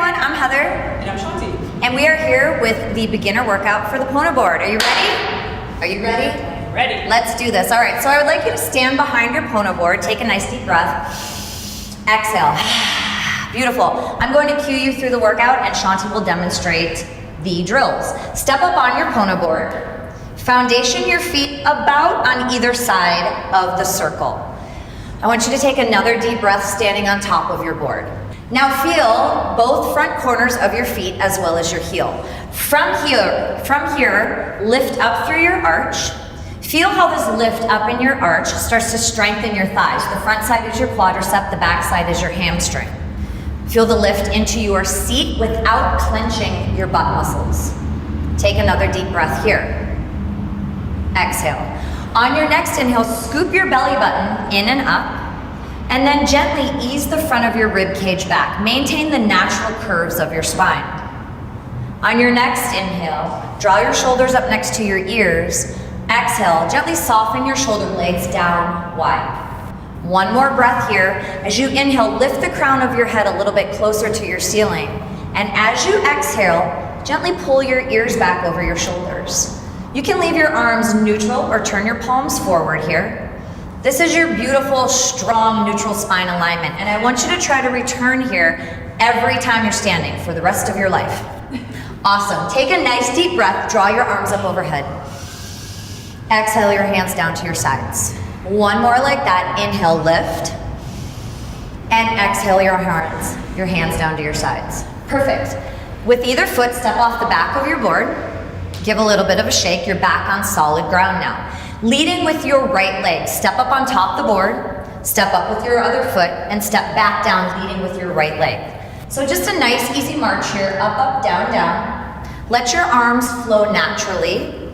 everyone, I'm Heather. And I'm Shanti. And we are here with the beginner workout for the Pono Board. Are you ready? Are you ready? Ready. Let's do this. All right, so I would like you to stand behind your Pono Board, take a nice deep breath. Exhale. Beautiful. I'm going to cue you through the workout and Shanti will demonstrate the drills. Step up on your Pono Board. Foundation your feet about on either side of the circle. I want you to take another deep breath standing on top of your board. Now feel both front corners of your feet as well as your heel. From here, lift up through your arch. Feel how this lift up in your arch starts to strengthen your thighs. The front side is your quadricep, the back side is your hamstring. Feel the lift into your seat without clenching your butt muscles. Take another deep breath here. Exhale. On your next inhale, scoop your belly button in and up. And then gently ease the front of your rib cage back. Maintain the natural curves of your spine. On your next inhale, draw your shoulders up next to your ears. Exhale, gently soften your shoulder blades down wide. One more breath here. As you inhale, lift the crown of your head a little bit closer to your ceiling. And as you exhale, gently pull your ears back over your shoulders. You can leave your arms neutral or turn your palms forward here. This is your beautiful, strong, neutral spine alignment, and I want you to try to return here every time you're standing for the rest of your life. Awesome. Take a nice deep breath, draw your arms up overhead. Exhale your hands down to your sides. One more like that. Inhale, lift, and exhale your hands down to your sides. Perfect. With either foot, step off the back of your board. Give a little bit of a shake. You're back on solid ground now. Leading with your right leg, step up on top of the board, step up with your other foot, and step back down, leading with your right leg. So just a nice, easy march here, up, up, down, down. Let your arms flow naturally,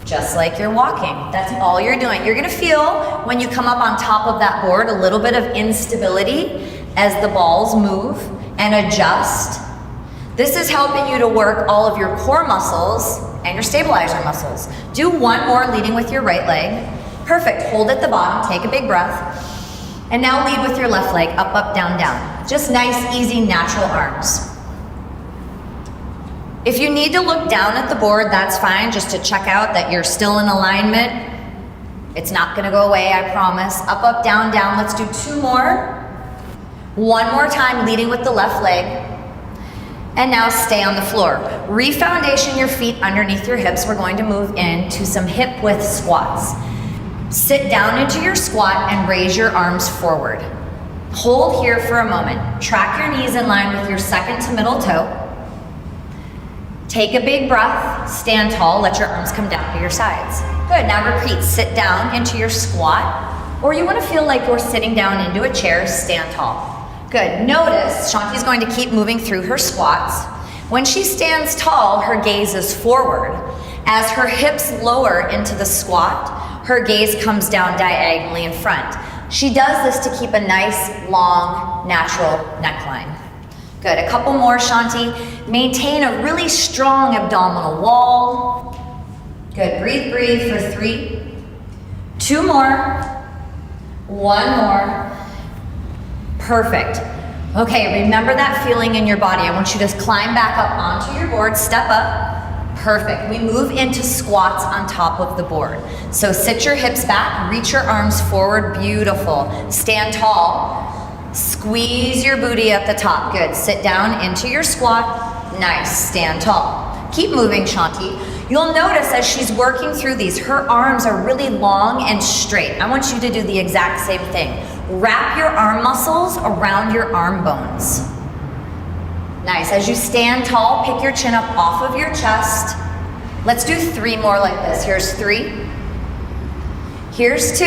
just like you're walking. That's all you're doing. You're gonna feel, when you come up on top of that board, a little bit of instability as the balls move and adjust. This is helping you to work all of your core muscles and your stabilizer muscles. Do one more, leading with your right leg. Perfect, hold at the bottom, take a big breath. And now lead with your left leg, up, up, down, down. Just nice, easy, natural arms. If you need to look down at the board, that's fine, just to check out that you're still in alignment. It's not gonna go away, I promise. Up, up, down, down. Let's do two more. One more time, leading with the left leg. And now stay on the floor. Refoundation your feet underneath your hips. We're going to move into some hip width squats. Sit down into your squat and raise your arms forward. Hold here for a moment. Track your knees in line with your second to middle toe. Take a big breath, stand tall, let your arms come down to your sides. Good, now repeat, sit down into your squat, or you wanna feel like you're sitting down into a chair, stand tall. Good, notice Shanti's going to keep moving through her squats. When she stands tall, her gaze is forward. As her hips lower into the squat, her gaze comes down diagonally in front. She does this to keep a nice, long, natural neckline. Good, a couple more, Shanti. Maintain a really strong abdominal wall. Good, breathe, breathe for 3. 2 more. 1 more. Perfect. Okay, remember that feeling in your body. I want you to climb back up onto your board, step up. Perfect. We move into squats on top of the board. So sit your hips back, reach your arms forward, beautiful. Stand tall, squeeze your booty at the top, good. Sit down into your squat, nice, stand tall. Keep moving, Shanti. You'll notice as she's working through these, her arms are really long and straight. I want you to do the exact same thing. Wrap your arm muscles around your arm bones. Nice, as you stand tall, pick your chin up off of your chest. Let's do 3 more like this. Here's 3. Here's 2.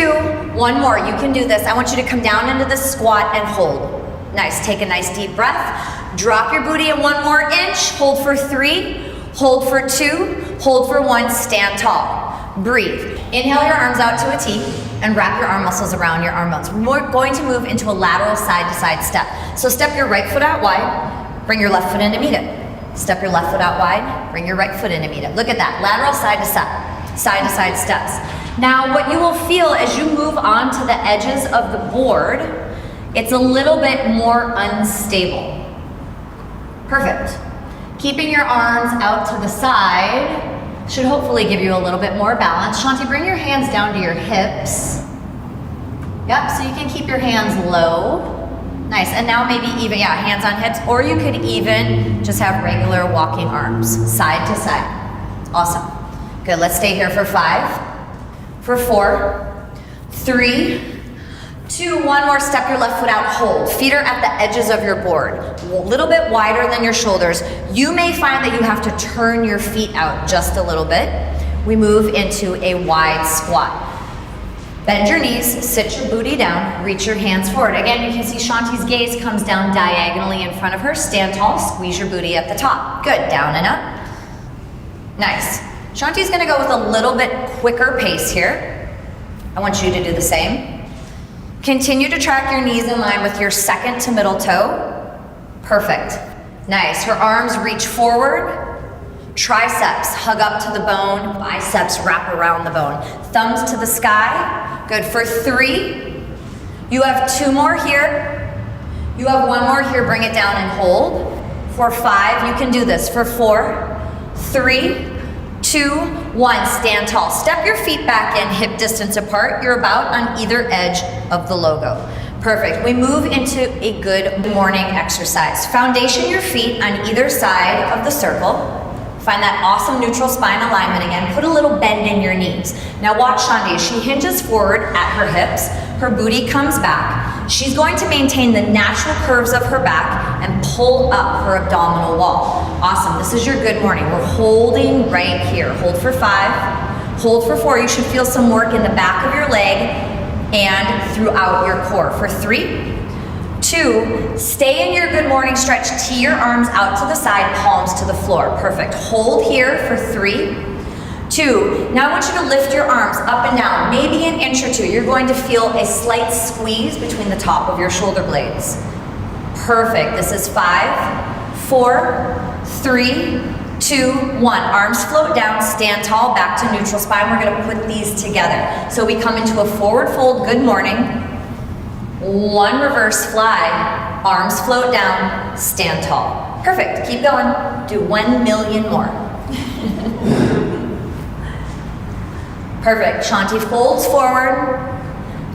1 more, you can do this. I want you to come down into the squat and hold. Nice, take a nice deep breath. Drop your booty in 1 more inch. Hold for 3, hold for 2, hold for 1, stand tall. Breathe. Inhale your arms out to a T and wrap your arm muscles around your arm bones. We're going to move into a lateral side-to-side step. So step your right foot out wide, bring your left foot in to meet it. Step your left foot out wide, bring your right foot in to meet it. Look at that, lateral side-to-side steps. Now what you will feel as you move on to the edges of the board, it's a little bit more unstable. Perfect. Keeping your arms out to the side should hopefully give you a little bit more balance. Shanti, bring your hands down to your hips. Yep, so you can keep your hands low. Nice, and now maybe even, yeah, hands on hips, or you could even just have regular walking arms, side to side. Awesome. Good, let's stay here for 5, for 4, 3, 2, one more, step your left foot out, hold. Feet are at the edges of your board, a little bit wider than your shoulders. You may find that you have to turn your feet out just a little bit. We move into a wide squat. Bend your knees, sit your booty down, reach your hands forward. Again, you can see Shanti's gaze comes down diagonally in front of her. Stand tall, squeeze your booty at the top. Good, down and up. Nice. Shanti's gonna go with a little bit quicker pace here. I want you to do the same. Continue to track your knees in line with your second to middle toe. Perfect. Nice. Her arms reach forward. Triceps hug up to the bone. Biceps wrap around the bone. Thumbs to the sky. Good. For 3. You have 2 more here. You have 1 more here. Bring it down and hold. For 5, you can do this. For 4, 3, 2, 1, stand tall. Step your feet back in, hip distance apart. You're about on either edge of the logo. Perfect. We move into a good morning exercise. Foundation your feet on either side of the circle. Find that awesome neutral spine alignment again. Put a little bend in your knees. Now watch Shanti. She hinges forward at her hips. Her booty comes back. She's going to maintain the natural curves of her back and pull up her abdominal wall. Awesome. This is your good morning. We're holding right here. Hold for 5. Hold for 4. You should feel some work in the back of your leg and throughout your core. For 3, 2, stay in your good morning stretch. Tee your arms out to the side, palms to the floor. Perfect. Hold here for 3, 2. Now I want you to lift your arms up and down, maybe an inch or 2. You're going to feel a slight squeeze between the top of your shoulder blades. Perfect. This is 5, 4, 3, 2, 1. Arms float down, stand tall, back to neutral spine. We're going to put these together. So we come into a forward fold, good morning. 1 reverse fly, arms float down, stand tall. Perfect, keep going. Do 1 million more. Perfect, Shanti folds forward,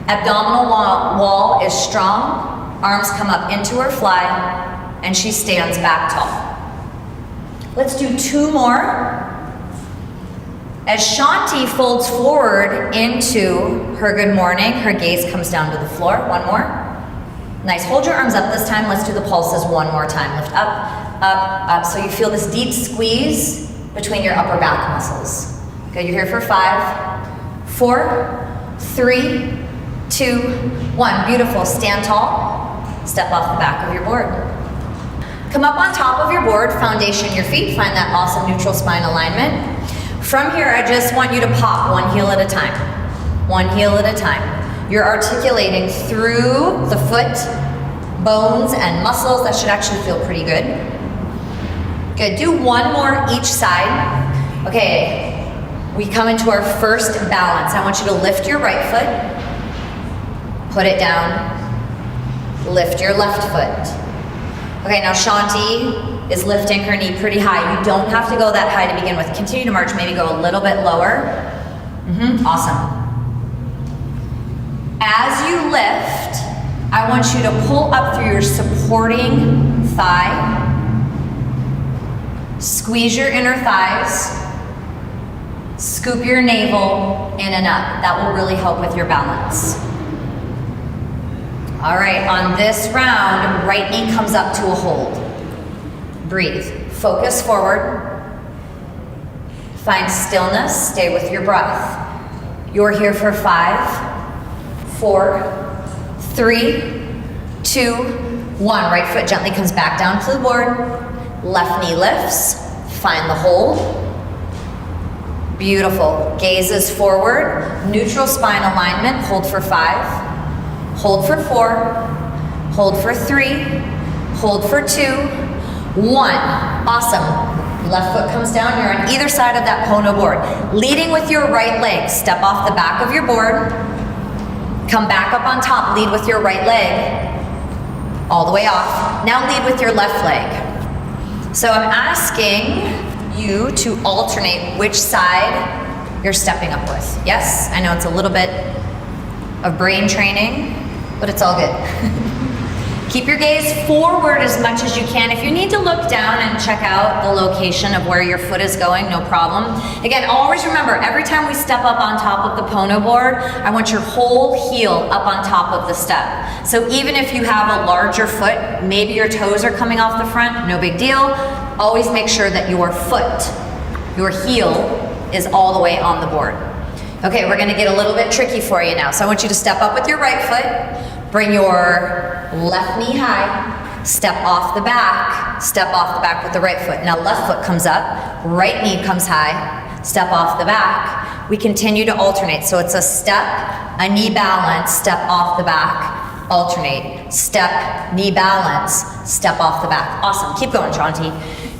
abdominal wall is strong, arms come up into her fly, and she stands back tall. Let's do 2 more. As Shanti folds forward into her good morning, her gaze comes down to the floor. 1 more. Nice, hold your arms up this time. Let's do the pulses 1 more time. Lift up, up, up. So you feel this deep squeeze between your upper back muscles. Good, you're here for 5, 4, 3, 2, 1. Beautiful, stand tall. Step off the back of your board. Come up on top of your board, foundation your feet. Find that awesome neutral spine alignment. From here, I just want you to pop 1 heel at a time. 1 heel at a time. You're articulating through the foot, bones, and muscles. That should actually feel pretty good. Good, do 1 more each side. Okay, we come into our first balance. I want you to lift your right foot, put it down, lift your left foot. Okay, now Shanti is lifting her knee pretty high. You don't have to go that high to begin with. Continue to march, maybe go a little bit lower. Awesome. As you lift, I want you to pull up through your supporting thigh. Squeeze your inner thighs. Scoop your navel in and up. That will really help with your balance. All right, on this round, right knee comes up to a hold. Breathe, focus forward. Find stillness, stay with your breath. You're here for 5, 4, 3, 2, 1. Right foot gently comes back down to the board. Left knee lifts, find the hold. Beautiful, gaze is forward. Neutral spine alignment, hold for 5, hold for 4, hold for 3, hold for 2, 1. Awesome. Left foot comes down. You're on either side of that Pono board. Leading with your right leg. Step off the back of your board. Come back up on top. Lead with your right leg. All the way off. Now lead with your left leg. So I'm asking you to alternate which side you're stepping up with. Yes, I know it's a little bit of brain training, but it's all good. Keep your gaze forward as much as you can. If you need to look down and check out the location of where your foot is going, no problem. Again, always remember, every time we step up on top of the Pono board, I want your whole heel up on top of the step. So even if you have a larger foot, maybe your toes are coming off the front, no big deal. Always make sure that your foot, your heel, is all the way on the board. Okay, we're gonna get a little bit tricky for you now. So I want you to step up with your right foot, bring your left knee high, step off the back with the right foot. Now left foot comes up, right knee comes high, step off the back. We continue to alternate. So it's a step, a knee balance, step off the back, alternate. Step, knee balance, step off the back. Awesome, keep going, Shanti.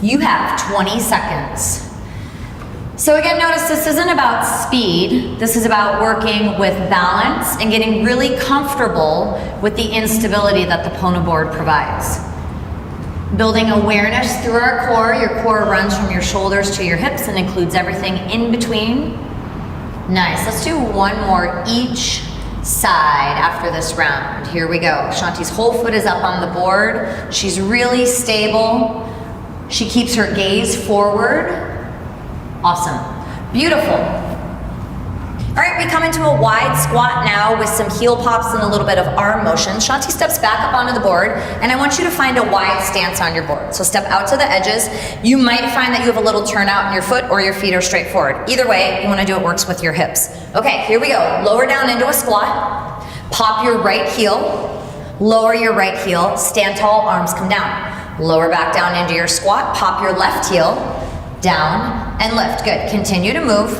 You have 20 seconds. So again, notice this isn't about speed. This is about working with balance and getting really comfortable with the instability that the Pono board provides. Building awareness through our core. Your core runs from your shoulders to your hips and includes everything in between. Nice, let's do one more each side after this round. Here we go. Shanti's whole foot is up on the board. She's really stable. She keeps her gaze forward. Awesome, beautiful. All right, we come into a wide squat now with some heel pops and a little bit of arm motion. Shanti steps back up onto the board, and I want you to find a wide stance on your board. So step out to the edges. You might find that you have a little turnout in your foot or your feet are straight forward. Either way, you wanna do what works with your hips. Okay, here we go. Lower down into a squat. Pop your right heel. Lower your right heel. Stand tall, arms come down. Lower back down into your squat. Pop your left heel. Down and lift. Good. Continue to move.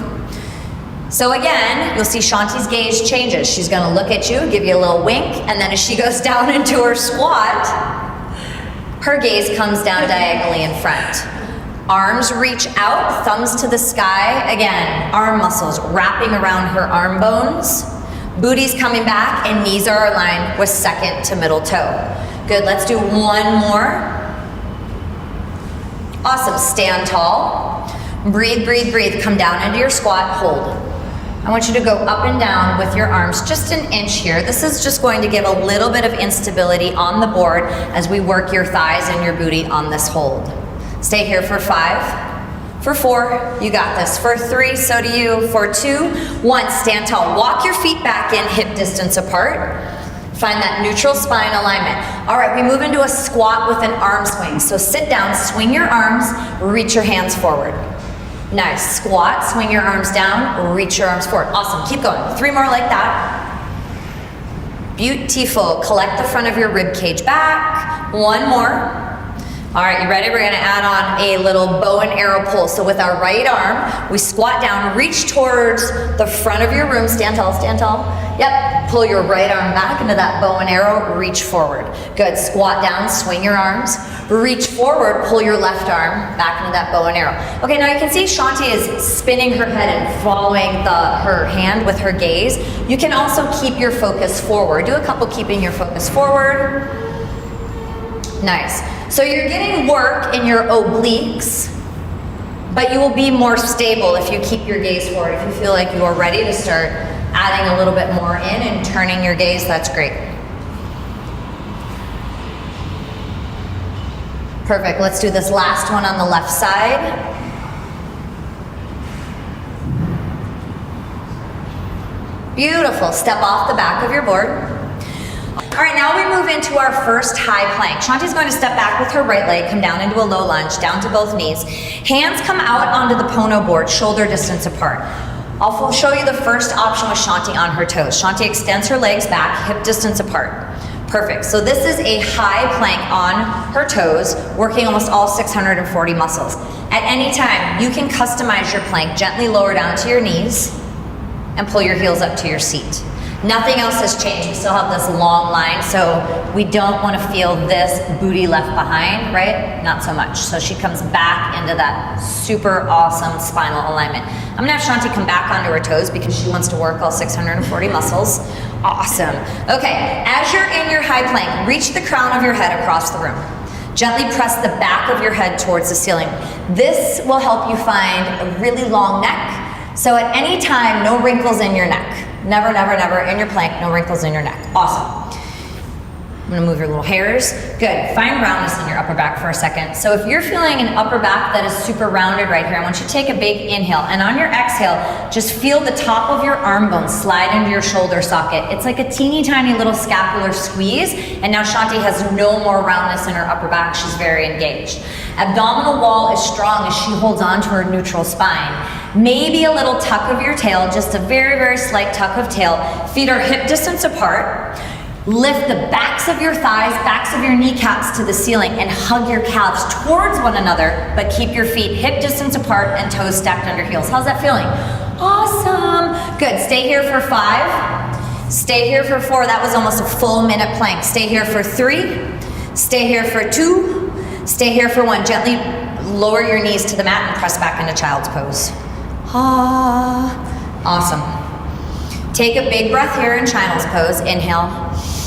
So again, you'll see Shanti's gaze changes. She's going to look at you, give you a little wink, and then as she goes down into her squat, her gaze comes down diagonally in front. Arms reach out, thumbs to the sky. Again, arm muscles wrapping around her arm bones. Booty's coming back and knees are aligned with second to middle toe. Good. Let's do one more. Awesome, stand tall. Breathe, breathe, breathe. Come down into your squat, hold. I want you to go up and down with your arms just an inch here. This is just going to give a little bit of instability on the board as we work your thighs and your booty on this hold. Stay here for 5, for 4, you got this. For 3, so do you. For 2, 1, stand tall. Walk your feet back in hip distance apart. Find that neutral spine alignment. All right, we move into a squat with an arm swing. So sit down, swing your arms, reach your hands forward. Nice, squat, swing your arms down, reach your arms forward. Awesome, keep going. 3 more like that. Beautiful, collect the front of your rib cage back. 1 more. All right, you ready? We're gonna add on a little bow and arrow pull. So with our right arm, we squat down, reach towards the front of your room. Stand tall, stand tall. Yep, pull your right arm back into that bow and arrow, reach forward. Good, squat down, swing your arms, reach forward, pull your left arm back into that bow and arrow. Okay, now you can see Shanti is spinning her head and following her hand with her gaze. You can also keep your focus forward. Do a couple keeping your focus forward. Nice. So you're getting work in your obliques, but you will be more stable if you keep your gaze forward. If you feel like you are ready to start adding a little bit more in and turning your gaze, that's great. Perfect, let's do this last one on the left side. Beautiful, step off the back of your board. All right, now we move into our first high plank. Shanti's going to step back with her right leg, come down into a low lunge, down to both knees. Hands come out onto the Pono board, shoulder distance apart. I'll show you the first option with Shanti on her toes. Shanti extends her legs back, hip distance apart. Perfect, so this is a high plank on her toes, working almost all 640 muscles. At any time, you can customize your plank, gently lower down to your knees and pull your heels up to your seat. Nothing else has changed. We still have this long line, so we don't want to feel this booty left behind, right? Not so much. So she comes back into that super awesome spinal alignment. I'm gonna have Shanti come back onto her toes because she wants to work all 640 muscles. Awesome. Okay, as you're in your high plank, reach the crown of your head across the room. Gently press the back of your head towards the ceiling. This will help you find a really long neck. So at any time, no wrinkles in your neck. Never, never, never in your plank, no wrinkles in your neck. Awesome. I'm gonna move your little hairs. Good, find roundness in your upper back for a second. So if you're feeling an upper back that is super rounded right here, I want you to take a big inhale, and on your exhale, just feel the top of your arm bone slide into your shoulder socket. It's like a teeny tiny little scapular squeeze, and now Shanti has no more roundness in her upper back. She's very engaged. Abdominal wall is strong as she holds on to her neutral spine. Maybe a little tuck of your tail, just a very, very slight tuck of tail. Feet are hip distance apart. Lift the backs of your thighs, backs of your kneecaps to the ceiling, and hug your calves towards one another, but keep your feet hip distance apart and toes stacked under heels. How's that feeling? Awesome. Good. Stay here for 5. Stay here for 4. That was almost a full minute plank. Stay here for 3. Stay here for 2. Stay here for 1. Gently lower your knees to the mat and press back into child's pose. Ah. Awesome. Take a big breath here in child's pose. Inhale.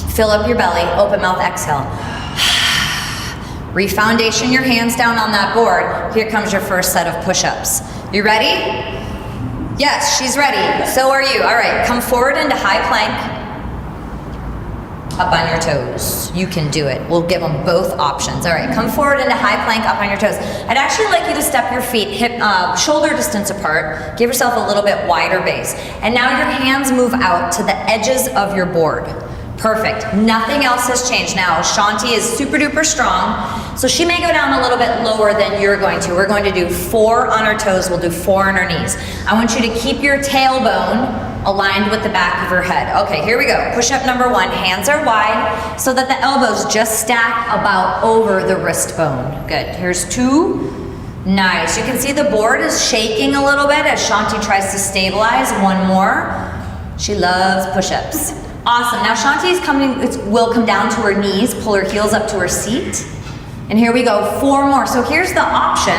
Fill up your belly, open mouth, exhale. Refoundation your hands down on that board. Here comes your first set of push-ups. You ready? Yes, she's ready. So are you. All right, come forward into high plank. Up on your toes. You can do it. We'll give them both options. All right, come forward into high plank, up on your toes. I'd actually like you to step your feet hip, shoulder distance apart. Give yourself a little bit wider base. And now your hands move out to the edges of your board. Perfect. Nothing else has changed. Now, Shanti is super duper strong, so she may go down a little bit lower than you're going to. We're going to do 4 on our toes. We'll do 4 on our knees. I want you to keep your tailbone aligned with the back of your head. Okay, here we go. Push-up number 1. Hands are wide so that the elbows just stack about over the wrist bone. Good. Here's 2. Nice. You can see the board is shaking a little bit as Shanti tries to stabilize. 1 more. She loves push-ups. Awesome. Now Shanti's will come down to her knees, pull her heels up to her seat. And here we go, 4 more. So here's the option.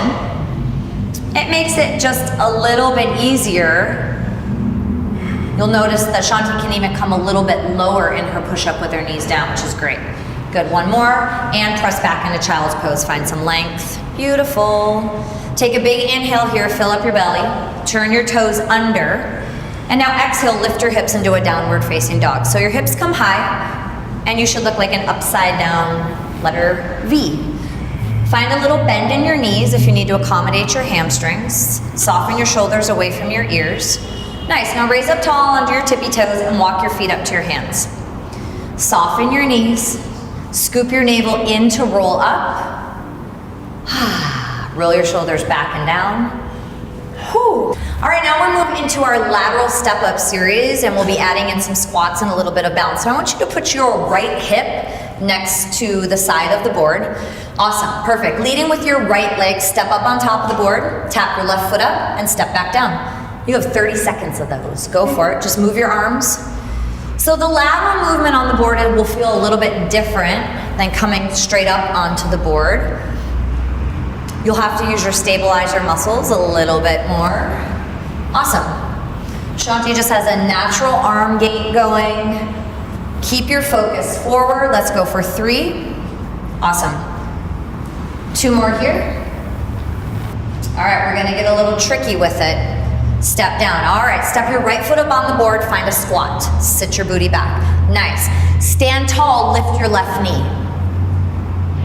It makes it just a little bit easier. You'll notice that Shanti can even come a little bit lower in her push-up with her knees down, which is great. Good, 1 more. And press back into child's pose. Find some length. Beautiful. Take a big inhale here, fill up your belly. Turn your toes under. And now exhale, lift your hips into a downward facing dog. So your hips come high, and you should look like an upside down letter V. Find a little bend in your knees if you need to accommodate your hamstrings. Soften your shoulders away from your ears. Nice, now raise up tall onto your tippy toes and walk your feet up to your hands. Soften your knees, scoop your navel in to roll up. Roll your shoulders back and down. Whew. All right, now we're moving into our lateral step-up series, and we'll be adding in some squats and a little bit of balance. So I want you to put your right hip next to the side of the board. Awesome, perfect. Leading with your right leg, step up on top of the board, tap your left foot up, and step back down. You have 30 seconds of those. Go for it, just move your arms. So the lateral movement on the board will feel a little bit different than coming straight up onto the board. You'll have to use your stabilizer muscles a little bit more. Awesome. Shanti just has a natural arm gait going. Keep your focus forward. Let's go for 3. Awesome. 2 more here. All right, we're gonna get a little tricky with it. Step down. All right, step your right foot up on the board, find a squat. Sit your booty back. Nice. Stand tall, lift your left knee.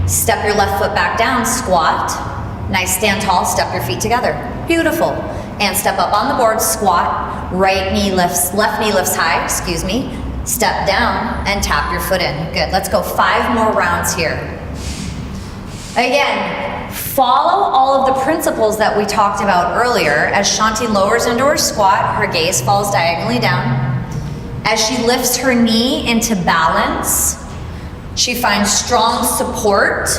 Step your left foot back down, squat. Nice, stand tall, step your feet together. Beautiful. And step up on the board, squat. Right knee lifts, left knee lifts high, excuse me. Step down and tap your foot in. Good, let's go 5 more rounds here. Again, follow all of the principles that we talked about earlier. As Shanti lowers into her squat, her gaze falls diagonally down. As she lifts her knee into balance, she finds strong support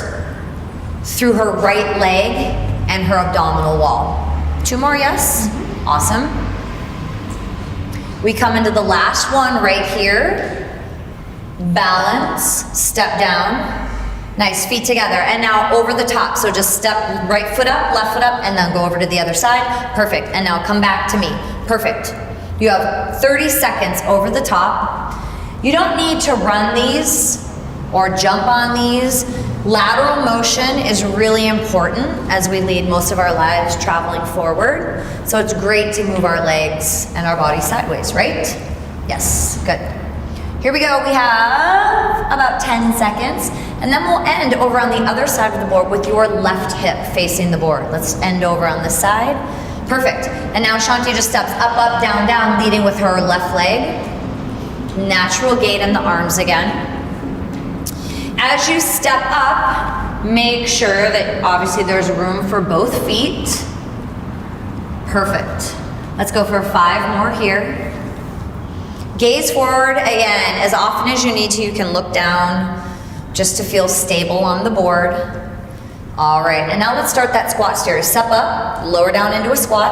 through her right leg and her abdominal wall. 2 more, yes? Awesome. We come into the last one right here. Balance, step down. Nice, feet together. And now over the top. So just step right foot up, left foot up, and then go over to the other side. Perfect. And now come back to me. Perfect. You have 30 seconds over the top. You don't need to run these or jump on these. Lateral motion is really important as we lead most of our lives traveling forward. So it's great to move our legs and our body sideways, right? Yes, good. Here we go, we have about 10 seconds, and then we'll end over on the other side of the board with your left hip facing the board. Let's end over on this side. Perfect. And now Shanti just steps up, up, down, down, leading with her left leg. Natural gait in the arms again. As you step up, make sure that obviously there's room for both feet. Perfect. Let's go for 5 more here. Gaze forward again. As often as you need to, you can look down just to feel stable on the board. All right, and now let's start that squat stairs. Step up, lower down into a squat.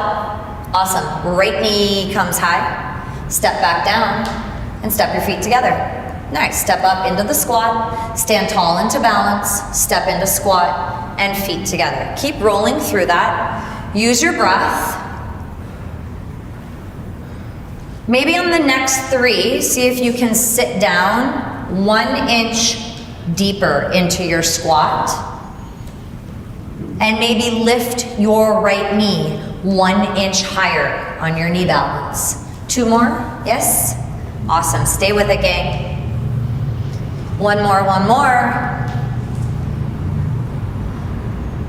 Awesome. Right knee comes high. Step back down and step your feet together. Nice. Step up into the squat. Stand tall into balance. Step into squat and feet together. Keep rolling through that. Use your breath. Maybe on the next 3, see if you can sit down 1 inch deeper into your squat. And maybe lift your right knee 1 inch higher on your knee balance. 2 more, yes? Awesome, stay with it, gang. 1 more, 1 more.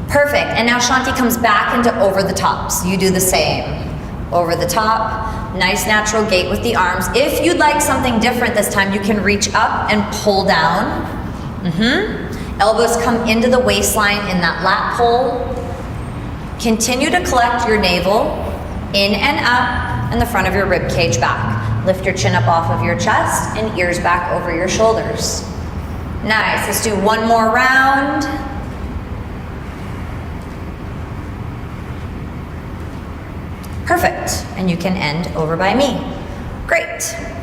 Perfect, and now Shanti comes back into over the top. So you do the same. Over the top, nice natural gait with the arms. If you'd like something different this time, you can reach up and pull down. Elbows come into the waistline in that lat pull. Continue to collect your navel in and up and the front of your rib cage back. Lift your chin up off of your chest and ears back over your shoulders. Nice, let's do 1 more round. Perfect, and you can end over by me. Great.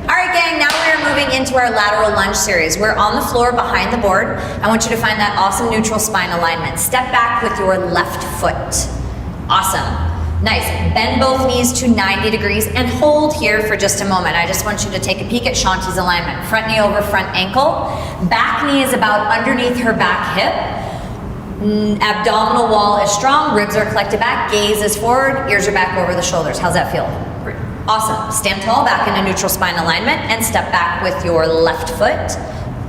All right, gang, now we're moving into our lateral lunge series. We're on the floor behind the board. I want you to find that awesome neutral spine alignment. Step back with your left foot. Awesome. Nice. Bend both knees to 90 degrees and hold here for just a moment. I just want you to take a peek at Shanti's alignment. Front knee over front ankle. Back knee is about underneath her back hip. Abdominal wall is strong, ribs are collected back, gaze is forward, ears are back over the shoulders. How's that feel? Awesome. Stand tall, back into neutral spine alignment, and step back with your left foot.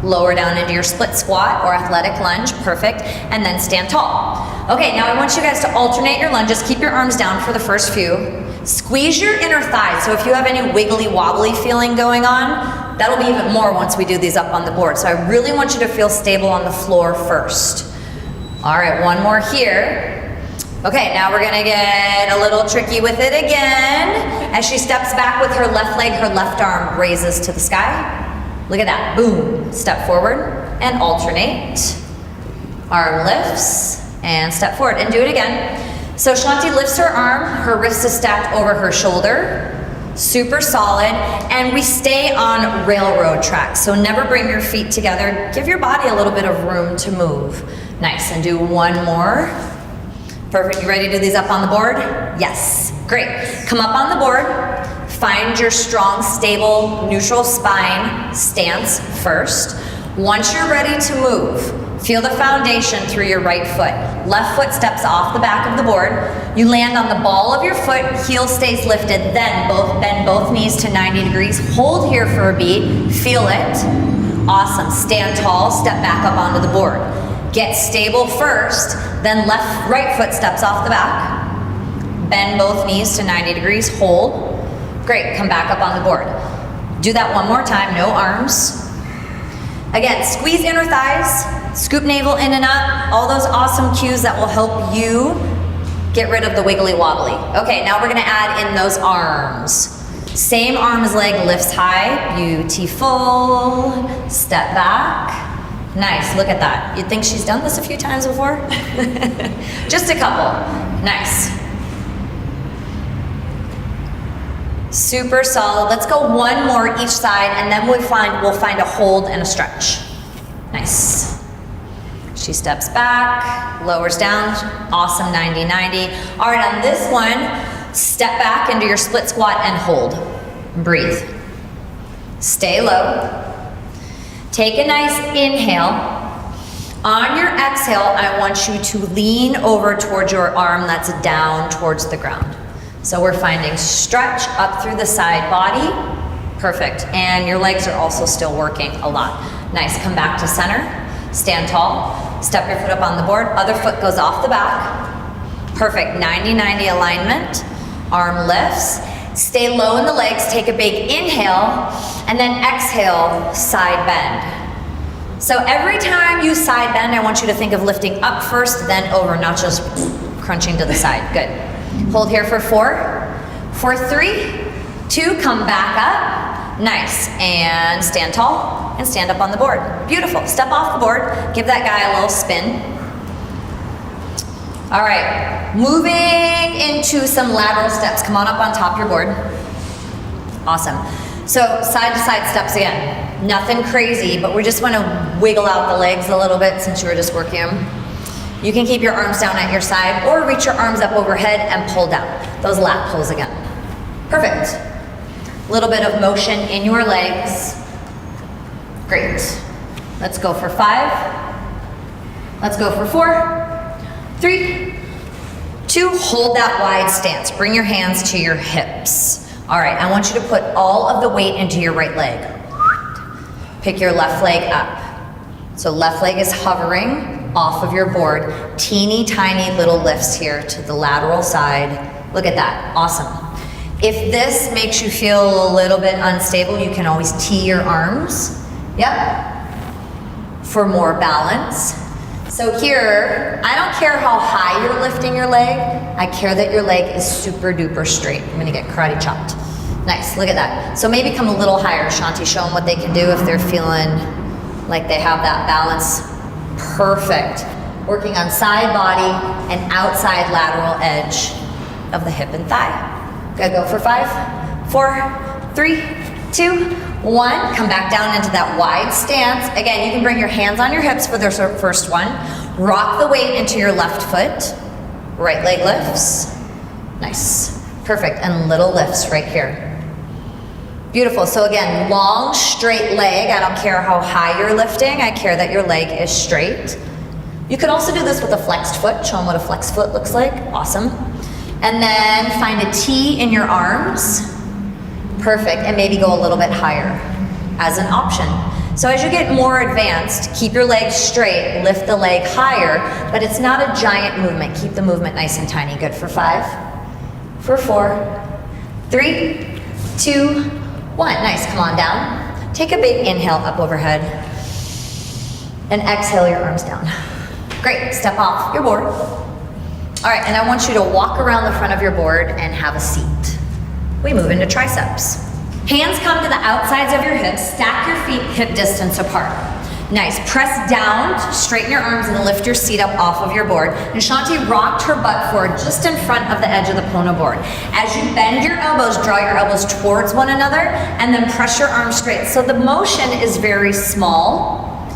Lower down into your split squat or athletic lunge, perfect, and then stand tall. Okay, now I want you guys to alternate your lunges. Keep your arms down for the first few. Squeeze your inner thighs, so if you have any wiggly wobbly feeling going on, that'll be even more once we do these up on the board. So I really want you to feel stable on the floor first. All right, 1 more here. Okay, now we're gonna get a little tricky with it again. As she steps back with her left leg, her left arm raises to the sky. Look at that, boom. Step forward and alternate. Arm lifts and step forward and do it again. So Shanti lifts her arm, her wrist is stacked over her shoulder. Super solid, and we stay on railroad tracks. So never bring your feet together. Give your body a little bit of room to move. Nice, and do 1 more. Perfect, you ready to do these up on the board? Yes, great. Come up on the board, find your strong, stable, neutral spine stance first. Once you're ready to move, feel the foundation through your right foot. Left foot steps off the back of the board. You land on the ball of your foot, heel stays lifted, then bend both knees to 90 degrees. Hold here for a beat, feel it. Awesome, stand tall, step back up onto the board. Get stable first, then right foot steps off the back. Bend both knees to 90 degrees, hold. Great, come back up on the board. Do that 1 more time, no arms. Again, squeeze inner thighs, scoop navel in and up, all those awesome cues that will help you get rid of the wiggly wobbly. Okay, now we're gonna add in those arms. Same arm as leg lifts high, beautiful. Step back. Nice, look at that. You'd think she's done this a few times before? Just a couple, nice. Super solid. Let's go 1 more each side, and then we'll find a hold and a stretch. Nice. She steps back, lowers down. Awesome, 90-90. All right, on this one, step back into your split squat and hold. Breathe. Stay low. Take a nice inhale. On your exhale, I want you to lean over towards your arm that's down towards the ground. So we're finding stretch up through the side body. Perfect. And your legs are also still working a lot. Nice. Come back to center. Stand tall. Step your foot up on the board. Other foot goes off the back. Perfect. 90-90 alignment. Arm lifts. Stay low in the legs. Take a big inhale. And then exhale, side bend. So every time you side bend, I want you to think of lifting up first, then over, not just crunching to the side. Good. Hold here for 4, for 3, 2, come back up. Nice. And stand tall and stand up on the board. Beautiful. Step off the board. Give that guy a little spin. All right. Moving into some lateral steps. Come on up on top of your board. Awesome. So side to side steps again. Nothing crazy, but we just want to wiggle out the legs a little bit since you were just working them. You can keep your arms down at your side or reach your arms up overhead and pull down. Those lat pulls again. Perfect. A little bit of motion in your legs. Great. Let's go for 5. Let's go for 4, 3, 2. Hold that wide stance. Bring your hands to your hips. All right, I want you to put all of the weight into your right leg. Pick your left leg up. So left leg is hovering off of your board. Teeny tiny little lifts here to the lateral side. Look at that, awesome. If this makes you feel a little bit unstable, you can always tee your arms. Yep, for more balance. So here, I don't care how high you're lifting your leg, I care that your leg is super duper straight. I'm gonna get karate chopped. Nice, look at that. So maybe come a little higher. Shanti, show them what they can do if they're feeling like they have that balance. Perfect. Working on side body and outside lateral edge of the hip and thigh. Good, go for 5, 4, 3, 2, 1. Come back down into that wide stance. Again, you can bring your hands on your hips for the first one. Rock the weight into your left foot. Right leg lifts. Nice. Perfect. And little lifts right here. Beautiful. So again, long, straight leg. I don't care how high you're lifting. I care that your leg is straight. You could also do this with a flexed foot. Show them what a flexed foot looks like. Awesome. And then find a T in your arms. Perfect. And maybe go a little bit higher as an option. So as you get more advanced, keep your legs straight, lift the leg higher, but it's not a giant movement. Keep the movement nice and tiny. Good for 5, for 4, 3, 2, 1. Nice, come on down. Take a big inhale up overhead and exhale your arms down. Great, step off your board. All right, and I want you to walk around the front of your board and have a seat. We move into triceps. Hands come to the outsides of your hips, stack your feet hip distance apart. Nice, press down, straighten your arms and lift your seat up off of your board. And Shanti rocked her butt forward just in front of the edge of the Pono board. As you bend your elbows, draw your elbows towards one another and then press your arms straight. So the motion is very small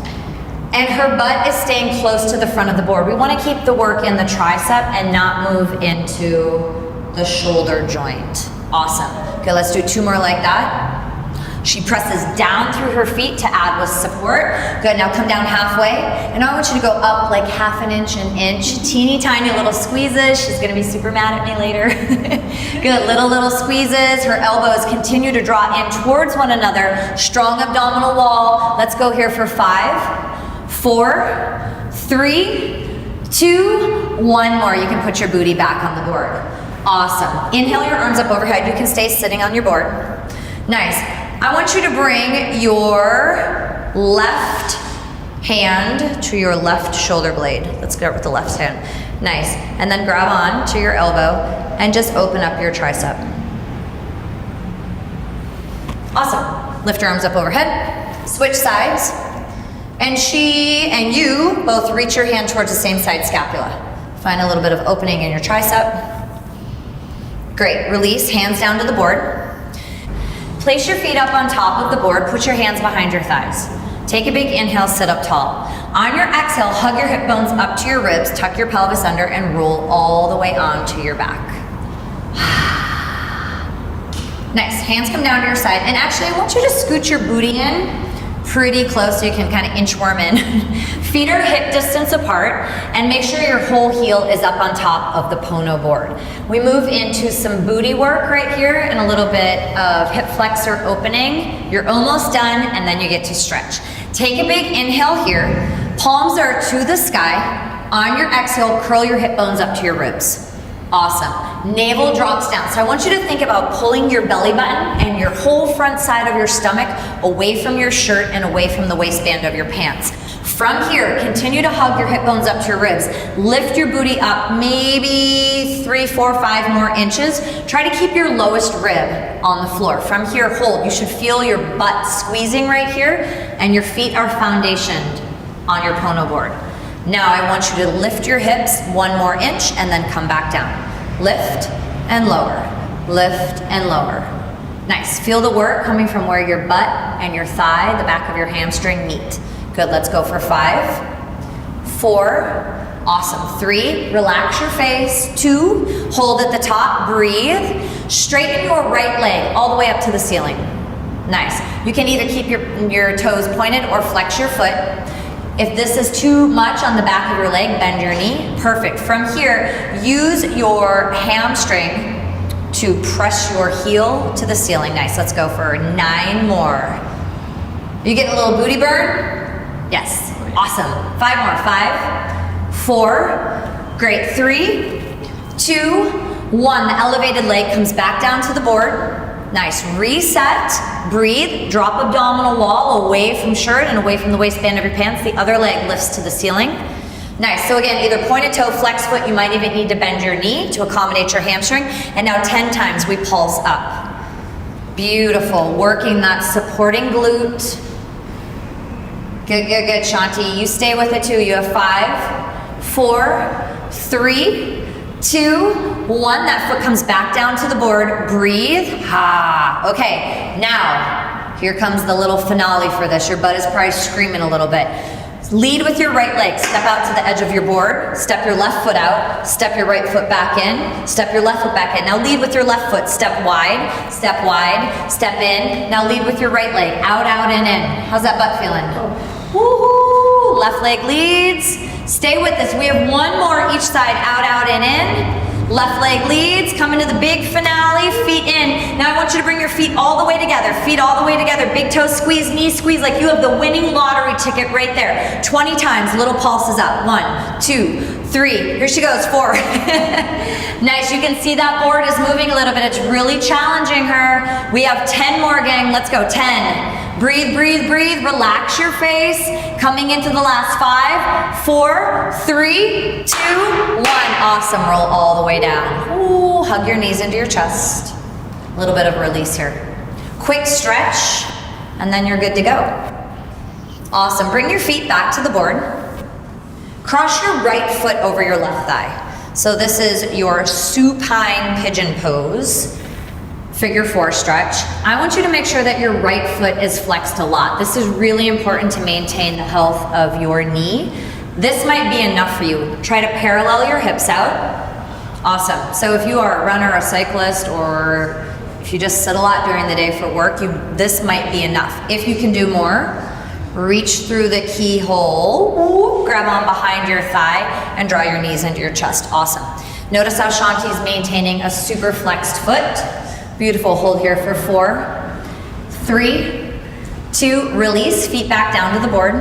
and her butt is staying close to the front of the board. We want to keep the work in the tricep and not move into the shoulder joint. Awesome. Okay, let's do 2 more like that. She presses down through her feet to add with support. Good, now come down halfway. And I want you to go up like 1/2 inch, an inch. Teeny tiny little squeezes. She's gonna be super mad at me later. Good, little squeezes. Her elbows continue to draw in towards one another. Strong abdominal wall. Let's go here for 5, 4, 3, 2, 1 more. You can put your booty back on the board. Awesome. Inhale your arms up overhead. You can stay sitting on your board. Nice. I want you to bring your left hand to your left shoulder blade. Let's start with the left hand. Nice. And then grab on to your elbow and just open up your tricep. Awesome. Lift your arms up overhead. Switch sides. And she and you both reach your hand towards the same side scapula. Find a little bit of opening in your tricep. Great, release, hands down to the board. Place your feet up on top of the board, put your hands behind your thighs. Take a big inhale, sit up tall. On your exhale, hug your hip bones up to your ribs, tuck your pelvis under, and roll all the way onto your back. Nice, hands come down to your side. And actually, I want you to scoot your booty in pretty close so you can kind of inchworm in. Feet are hip distance apart, and make sure your whole heel is up on top of the Pono board. We move into some booty work right here and a little bit of hip flexor opening. You're almost done, and then you get to stretch. Take a big inhale here. Palms are to the sky. On your exhale, curl your hip bones up to your ribs. Awesome. Navel drops down. So I want you to think about pulling your belly button and your whole front side of your stomach away from your shirt and away from the waistband of your pants. From here, continue to hug your hip bones up to your ribs. Lift your booty up maybe 3, 4, 5 more inches. Try to keep your lowest rib on the floor. From here, hold. You should feel your butt squeezing right here, and your feet are foundationed on your Pono board. Now I want you to lift your hips 1 more inch and then come back down. Lift and lower, lift and lower. Nice, feel the work coming from where your butt and your thigh, the back of your hamstring meet. Good, let's go for 5, 4, awesome. 3, relax your face. 2, hold at the top, breathe. Straighten your right leg all the way up to the ceiling. Nice, you can either keep your toes pointed or flex your foot. If this is too much on the back of your leg, bend your knee. Perfect. From here, use your hamstring to press your heel to the ceiling. Nice. Let's go for 9 more. You getting a little booty burn? Yes. Awesome. 5 more. 5, 4. Great. 3, 2, 1. The elevated leg comes back down to the board. Nice, reset, breathe, drop abdominal wall away from shirt and away from the waistband of your pants. The other leg lifts to the ceiling. Nice, so again, either pointed toe, flex foot, you might even need to bend your knee to accommodate your hamstring. And now 10 times we pulse up. Beautiful, working that supporting glute. Good, good, good, Shanti. You stay with it too. You have 5, 4, 3, 2, 1. That foot comes back down to the board. Breathe. Ha. Okay, now here comes the little finale for this. Your butt is probably screaming a little bit. Lead with your right leg. Step out to the edge of your board. Step your left foot out. Step your right foot back in. Step your left foot back in. Now lead with your left foot. Step wide, step in. Now lead with your right leg. Out, out, and in. How's that butt feeling? Woohoo! Left leg leads. Stay with this. We have 1 more each side. Out, out, and in. Left leg leads. Come into the big finale. Feet in. Now I want you to bring your feet all the way together. Feet all the way together. Big toe squeeze, knee squeeze like you have the winning lottery ticket right there. 20 times. Little pulses up. 1, 2, 3. Here she goes. 4. Nice. You can see that board is moving a little bit. It's really challenging her. We have 10 more, gang. Let's go. 10. Breathe, breathe, breathe. Relax your face. Coming into the last 5, 4, 3, 2, 1. Awesome. Roll all the way down. Ooh, hug your knees into your chest. A little bit of release here. Quick stretch, and then you're good to go. Awesome. Bring your feet back to the board. Cross your right foot over your left thigh. So this is your supine pigeon pose. Figure 4 stretch. I want you to make sure that your right foot is flexed a lot. This is really important to maintain the health of your knee. This might be enough for you. Try to parallel your hips out. Awesome. So if you are a runner, a cyclist, or if you just sit a lot during the day for work, this might be enough. If you can do more, reach through the keyhole, grab on behind your thigh, and draw your knees into your chest. Awesome. Notice how Shanti's maintaining a super flexed foot. Beautiful. Hold here for 4, 3, 2, release. Feet back down to the board.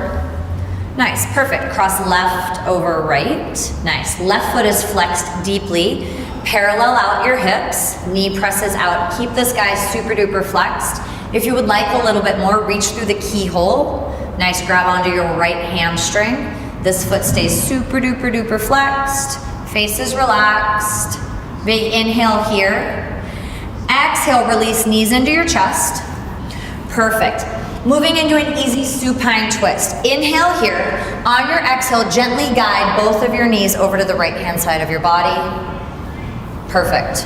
Nice, perfect. Cross left over right. Nice. Left foot is flexed deeply. Parallel out your hips. Knee presses out. Keep this guy super duper flexed. If you would like a little bit more, reach through the keyhole. Nice, grab onto your right hamstring. This foot stays super duper duper flexed. Face is relaxed. Big inhale here. Exhale, release knees into your chest. Perfect. Moving into an easy supine twist. Inhale here. On your exhale, gently guide both of your knees over to the right-hand side of your body. Perfect.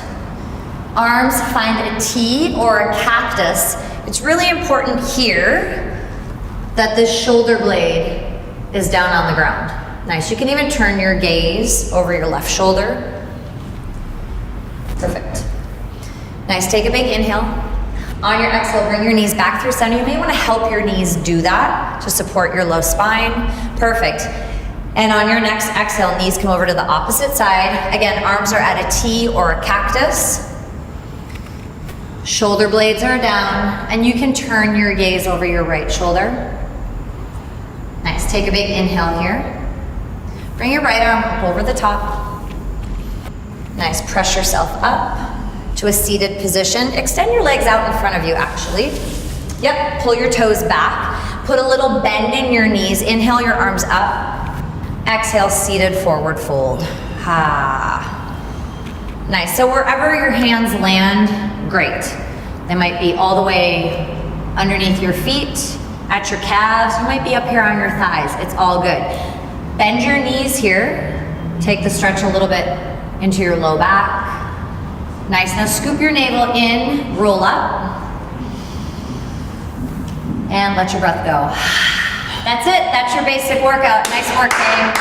Arms find a T or a cactus. It's really important here that the shoulder blade is down on the ground. Nice. You can even turn your gaze over your left shoulder. Perfect. Nice. Take a big inhale. On your exhale, bring your knees back through center. You may want to help your knees do that to support your low spine. Perfect. And on your next exhale, knees come over to the opposite side. Again, arms are at a T or a cactus. Shoulder blades are down, and you can turn your gaze over your right shoulder. Nice, take a big inhale here. Bring your right arm up over the top. Nice, press yourself up to a seated position. Extend your legs out in front of you, actually. Yep, pull your toes back. Put a little bend in your knees. Inhale your arms up. Exhale, seated forward fold. Nice, so wherever your hands land, great. They might be all the way underneath your feet, at your calves. You might be up here on your thighs. It's all good. Bend your knees here. Take the stretch a little bit into your low back. Nice, now scoop your navel in, roll up. And let your breath go. That's it, that's your basic workout. Nice work, team.